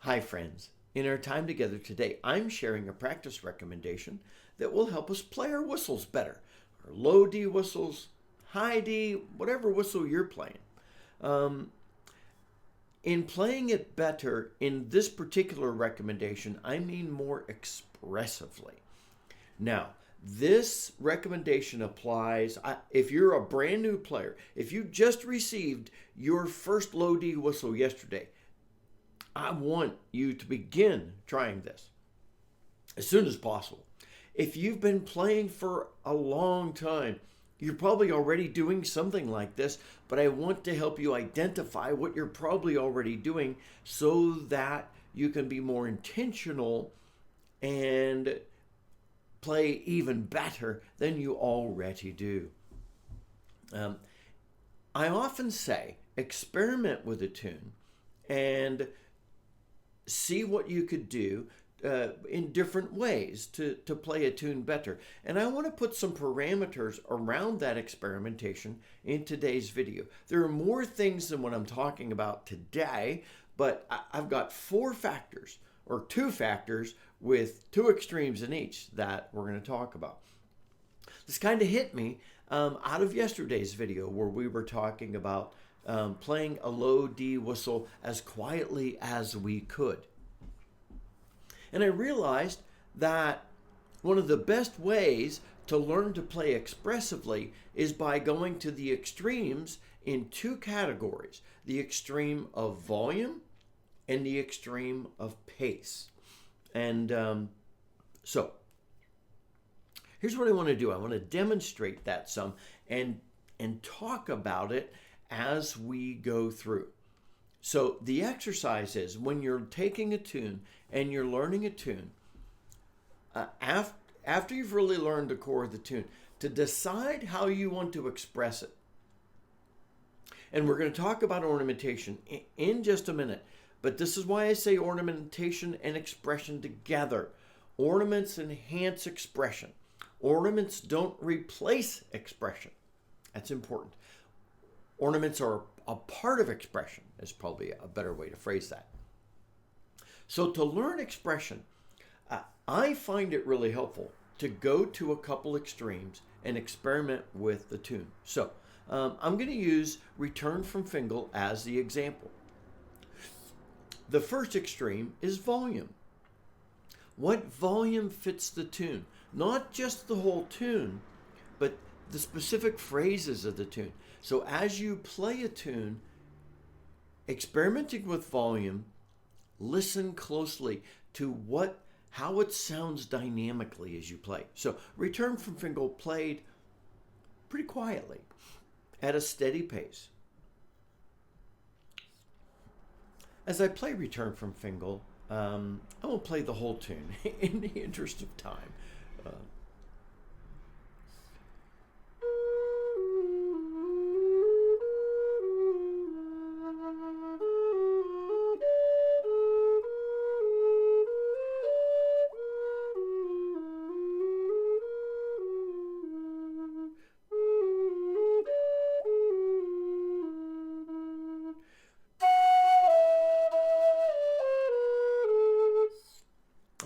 Hi friends, in our time together today, I'm sharing a practice recommendation that will help us play our whistles better. Our low D whistles, high D, whatever whistle you're playing. In playing it better in this particular recommendation, I mean more expressively. Now, this recommendation applies if you're a brand new player, if you just received your first low D whistle yesterday. I want you to begin trying this as soon as possible. If you've been playing for a long time, you're probably already doing something like this, but I want to help you identify what you're probably already doing so that you can be more intentional and play even better than you already do. I often say experiment with a tune and see what you could do in different ways to play a tune better. And I want to put some parameters around that experimentation in today's video. There are more things than what I'm talking about today, but I've got 4 factors, or 2 factors with 2 extremes in each that we're going to talk about. This kind of hit me out of yesterday's video where we were talking about playing a low D whistle as quietly as we could. And I realized that one of the best ways to learn to play expressively is by going to the extremes in 2 categories: the extreme of volume and the extreme of pace. And so here's what I want to do. I want to demonstrate that some and talk about it as we go through. So the exercise is when you're taking a tune and you're learning a tune, after you've really learned the core of the tune, to decide how you want to express it. And we're going to talk about ornamentation in just a minute, but this is why I say ornamentation and expression together. Ornaments enhance expression. Ornaments don't replace expression. That's important. Ornaments are a part of expression, is probably a better way to phrase that. So to learn expression, I find it really helpful to go to a couple extremes and experiment with the tune. So I'm going to use Return from Fingal as the example. The first extreme is volume. What volume fits the tune? Not just the whole tune, but the specific phrases of the tune. So as you play a tune, experimenting with volume, listen closely to how it sounds dynamically as you play. So Return from Fingal played pretty quietly at a steady pace. As I play Return from Fingal, I won't play the whole tune in the interest of time.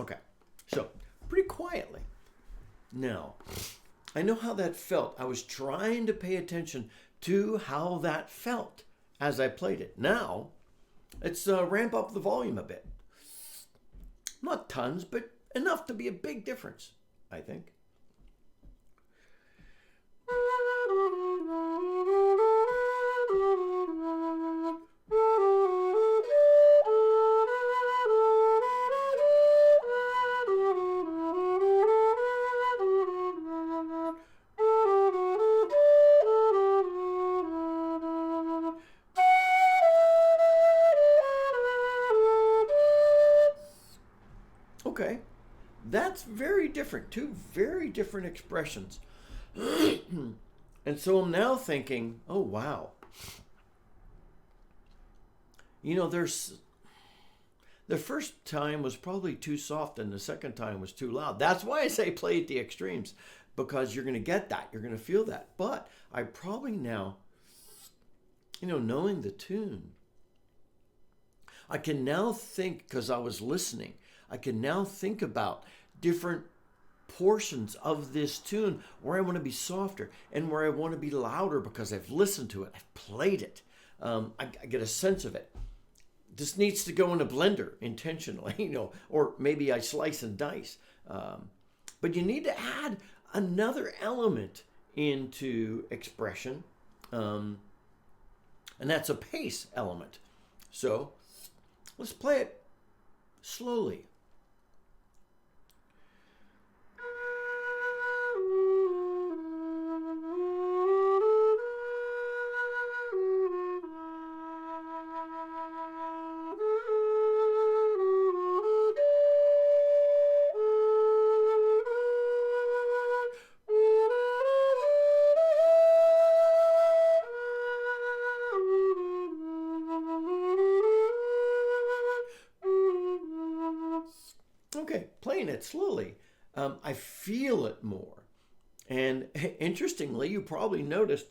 Okay, so pretty quietly. Now, I know how that felt. I was trying to pay attention to how that felt as I played it. Now, let's ramp up the volume a bit. Not tons, but enough to be a big difference, I think. Okay, that's very different. 2 very different expressions. And so I'm now thinking, oh, wow. You know, the first time was probably too soft and the second time was too loud. That's why I say play at the extremes, because you're going to get that. You're going to feel that. But I probably now, knowing the tune, I can now think, because I was listening, I can now think about different portions of this tune where I want to be softer and where I want to be louder because I've listened to it, I've played it. I get a sense of it. This needs to go in a blender intentionally, or maybe I slice and dice. But you need to add another element into expression, and that's a pace element. So let's play it slowly. Okay, playing it slowly, I feel it more. And interestingly, you probably noticed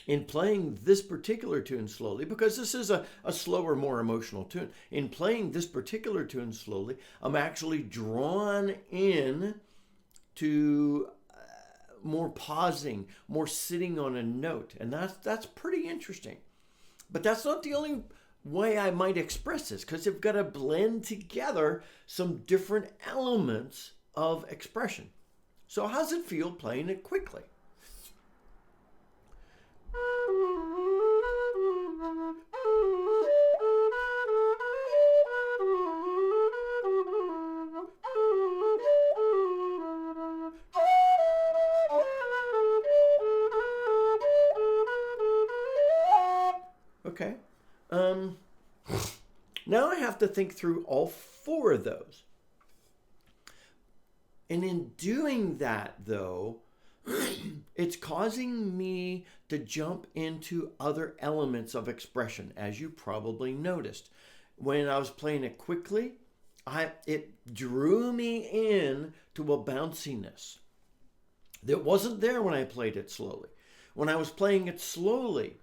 in playing this particular tune slowly, because this is a slower, more emotional tune, in playing this particular tune slowly, I'm actually drawn in to more pausing, more sitting on a note. And that's pretty interesting. But that's not the only way I might express this, because you've got to blend together some different elements of expression. So how's it feel playing it quickly? Okay. Now I have to think through all four of those. And in doing that, though, it's causing me to jump into other elements of expression, as you probably noticed. When I was playing it quickly, it drew me in to a bounciness that wasn't there when I played it slowly. When I was playing it slowly,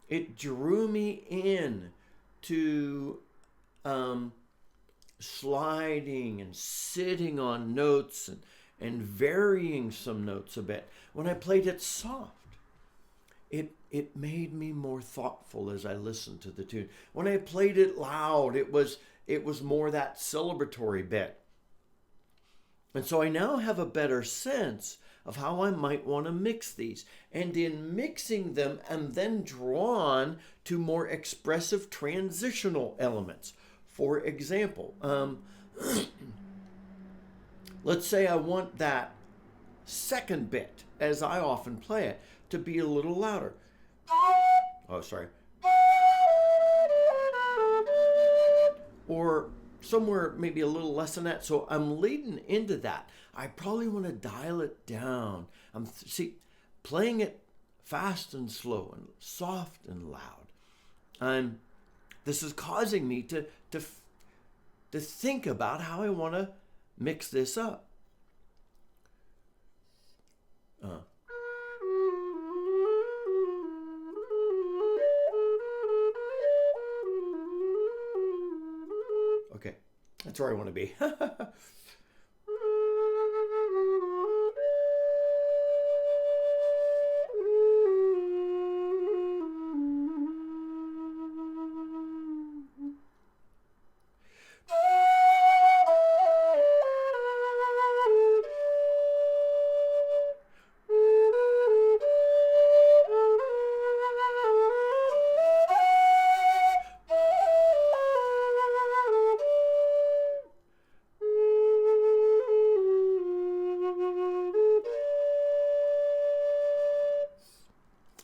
it drew me in to sliding and sitting on notes and varying some notes a bit. When I played it soft, it made me more thoughtful as I listened to the tune. When I played it loud, it was more that celebratory bit. And so I now have a better sense of how I might want to mix these. And in mixing them, I'm then drawn to more expressive transitional elements. For example, let's say I want that second bit, as I often play it, to be a little louder. Oh, sorry. Or somewhere maybe a little less than that. So I'm leading into that. I probably want to dial it down. Playing it fast and slow and soft and loud. This is causing me to think about how I want to mix this up. Okay, that's where I want to be.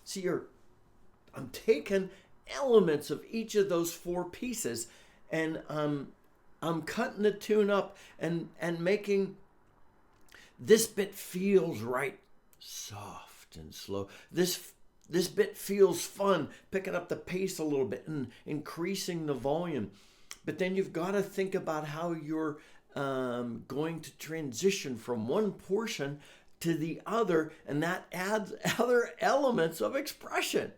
See, I'm taking elements of each of those four pieces, and I'm cutting the tune up and making this bit feels right, soft and slow. This bit feels fun, picking up the pace a little bit and increasing the volume. But then you've got to think about how you're going to transition from one portion to the other, and that adds other elements of expression.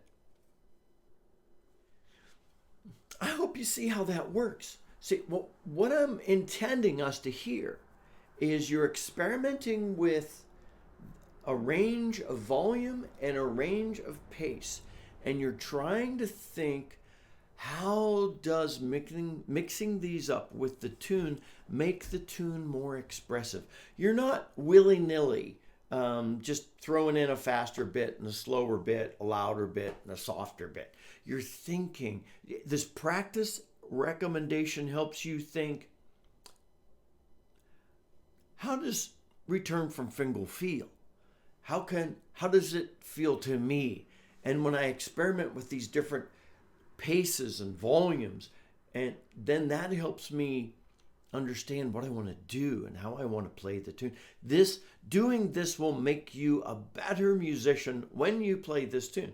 I hope you see how that works. See, what I'm intending us to hear is you're experimenting with a range of volume and a range of pace, and you're trying to think, how does mixing these up with the tune make the tune more expressive? You're not willy-nilly just throwing in a faster bit and a slower bit, a louder bit and a softer bit. You're thinking. This practice recommendation helps you think, how does Return from Fingal feel? How does it feel to me? And when I experiment with these different paces and volumes, and then that helps me understand what I want to do and how I want to play the tune. Doing this will make you a better musician when you play this tune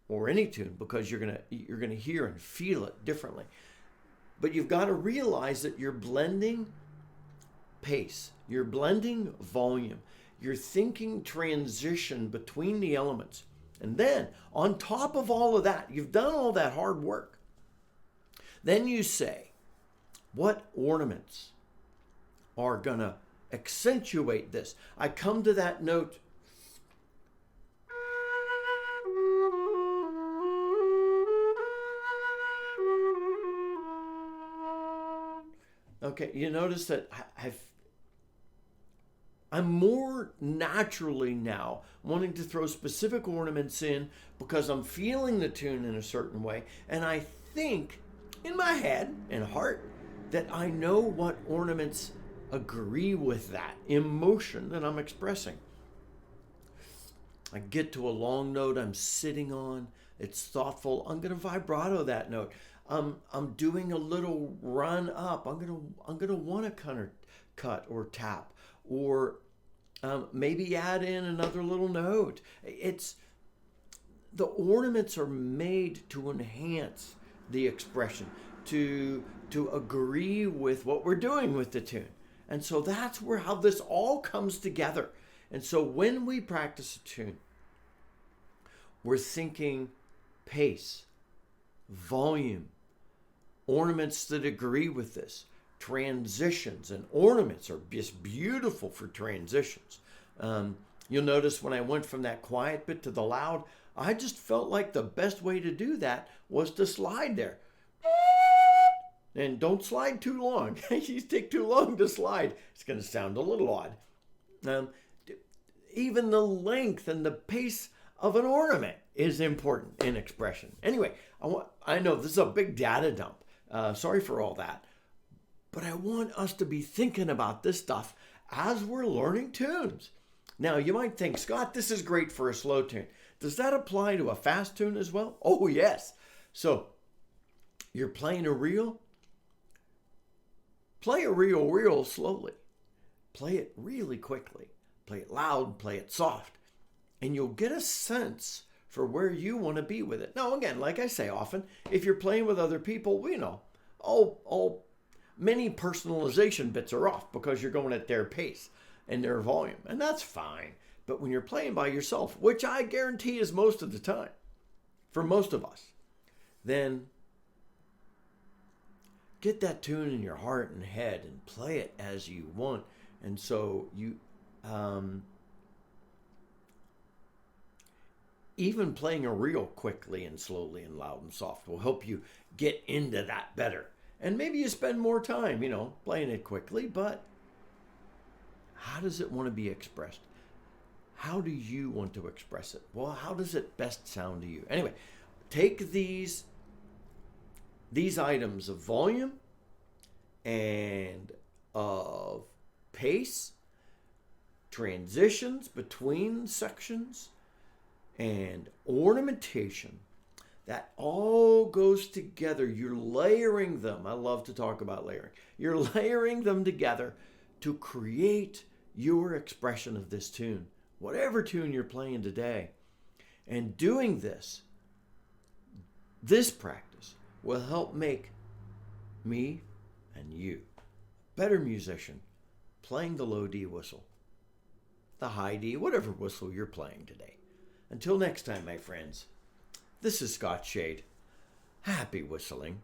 or any tune, because you're gonna hear and feel it differently. But you've got to realize that you're blending pace, you're blending volume, you're thinking transition between the elements. And then on top of all of that, you've done all that hard work. Then you say, what ornaments are going to accentuate this? I come to that note. Okay, you notice that I'm more naturally now wanting to throw specific ornaments in because I'm feeling the tune in a certain way. And I think in my head and heart that I know what ornaments agree with that emotion that I'm expressing. I get to a long note I'm sitting on. It's thoughtful. I'm going to vibrato that note. I'm doing a little run up. I'm gonna want to cut or tap, or maybe add in another little note. The ornaments are made to enhance the expression, to agree with what we're doing with the tune. And so that's how this all comes together. And so when we practice a tune, we're thinking pace, volume, ornaments that agree with this, transitions, and ornaments are just beautiful for transitions. You'll notice when I went from that quiet bit to the loud, I just felt like the best way to do that was to slide there. And don't slide too long. You take too long to slide, it's going to sound a little odd. Even the length and the pace of an ornament is important in expression. Anyway, I know this is a big data dump. Sorry for all that. But I want us to be thinking about this stuff as we're learning tunes. Now, you might think, Scott, this is great for a slow tune. Does that apply to a fast tune as well? Oh, yes. So, you're playing a reel? Play a reel real slowly. Play it really quickly. Play it loud, play it soft. And you'll get a sense for where you want to be with it. Now, again, like I say often, if you're playing with other people, many personalization bits are off because you're going at their pace and their volume, and that's fine. But when you're playing by yourself, which I guarantee is most of the time, for most of us, then get that tune in your heart and head and play it as you want. And so even playing a reel quickly and slowly and loud and soft will help you get into that better. And maybe you spend more time, playing it quickly, but how does it want to be expressed? How do you want to express it? Well, how does it best sound to you? Anyway, take these items of volume and of pace, transitions between sections, and ornamentation. That all goes together. You're layering them. I love to talk about layering. You're layering them together to create your expression of this tune, whatever tune you're playing today. And doing this practice will help make me and you a better musician playing the low D whistle, the high D, whatever whistle you're playing today. Until next time, my friends, this is Scott Shade. happy whistling.